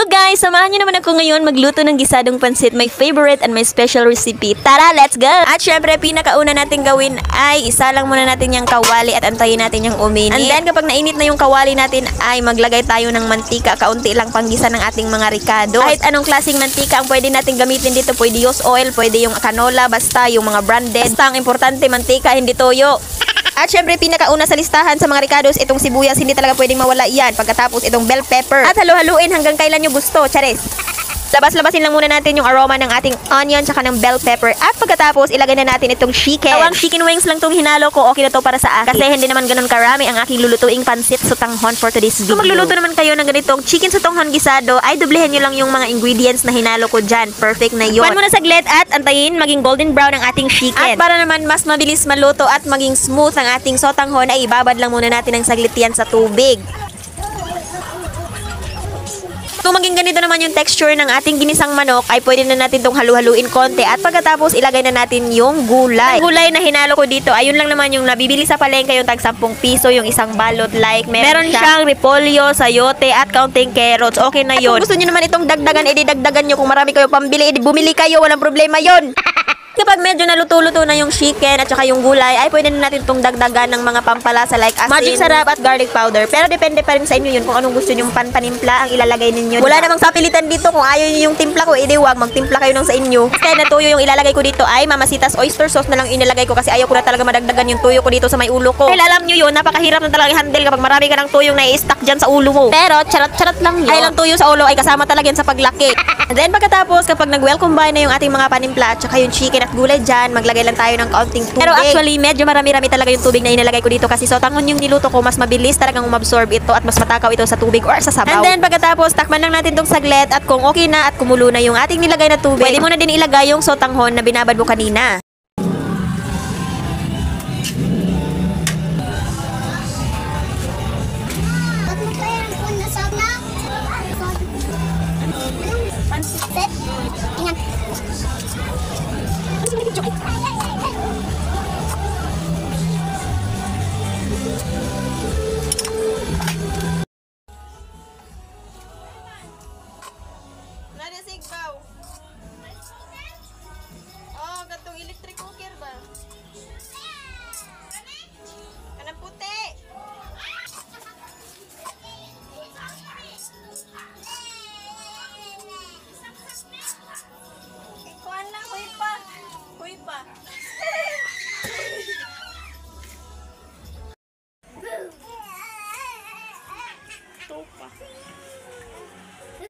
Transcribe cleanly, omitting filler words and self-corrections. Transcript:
Hello guys! Samahan niyo naman ako ngayon magluto ng gisadong pansit, my favorite and my special recipe. Tara, let's go! At syempre, pinakauna natin gawin ay isa lang muna natin yung kawali at antayin natin yung uminit. And then kapag nainit na yung kawali natin ay maglagay tayo ng mantika, kaunti lang panggisa ng ating mga ricado. Kahit anong klaseng mantika ang pwede natin gamitin dito, pwede used oil, pwede yung canola, basta yung mga branded. Basta ang importante mantika, hindi toyo. At syempre, pinakauna sa listahan sa mga ricados, itong sibuyas, hindi talaga pwedeng mawala yan. Pagkatapos, itong bell pepper. At halu-haluin hanggang kailan nyo gusto. Charis! Labas-labasin lang muna natin yung aroma ng ating onion tsaka ng bell pepper. At pagkatapos, ilagay na natin itong chicken. Awang chicken wings lang tong hinalo ko. Okay na to para sa akin. Kasi hindi naman ganun karami ang aking lulutuing pansit sutanghon for today's video. Kung magluluto naman kayo ng ganitong chicken sutanghon gisado, ay doblehin nyo lang yung mga ingredients na hinalo ko dyan. Perfect na yun. Pan muna saglit at antayin maging golden brown ang ating chicken. At para naman mas mabilis maluto at maging smooth ang ating sotanghon, ay ibabad lang muna natin ng saglit yan sa tubig. Kung maging ganito naman yung texture ng ating ginisang manok, ay pwede na natin itong halu-haluin konti. At pagkatapos, ilagay na natin yung gulay. Yung gulay na hinalo ko dito, ayun lang naman yung nabibili sa palengke, yung tag 10 piso, yung isang balot like. Meron siyang repolyo, sayote, at kaunting carrots. Okay na yun. At kung gusto nyo naman itong dagdagan, edi dagdagan nyo. Kung marami kayo pambili, edi bumili kayo. Walang problema yon. Kapag medyo naluto-luto na yung chicken at saka yung gulay, ay pwede na natin itong dagdagan ng mga pampalasa like asin, magic sarap at garlic powder. Pero depende pa rin sa inyo yun kung anong gusto nyo panimpla ang ilalagay ninyo. Wala namang sapilitan dito. Kung ayaw nyo yung timpla ko, edi wag, magtimpla kayo ng sa inyo. Kaya na tuyo yung ilalagay ko dito ay Mamasitas oyster sauce na lang inilagay ko kasi ayaw ko na talaga madagdagan yung tuyo ko dito sa may ulo ko. Kaya alam nyo yun, napakahirap na talaga i-handle kapag marami ka ng tuyong na-i-stack dyan sa ulo mo. Pero charot-charot lang yun. Ay lang tuyo sa ulo ay kasama talaga yan sa paglaki. And then pagkatapos, kapag nag-well combine na yung ating mga panimpla at saka yung chicken at gulay dyan, maglagay lang tayo ng kaunting tubig. Pero actually, medyo marami-rami talaga yung tubig na inilagay ko dito kasi sotanghon yung niluto ko, mas mabilis talagang umabsorb ito at mas matakaw ito sa tubig or sa sabaw. And then pagkatapos, takman lang natin itong saglit at kung okay na at kumulo na yung ating nilagay na tubig, pwede mo na din ilagay yung sotanghon na binabad mo kanina. Oh, gantong electric cooker ba? Kanang puti. Kuan lang, huy pa.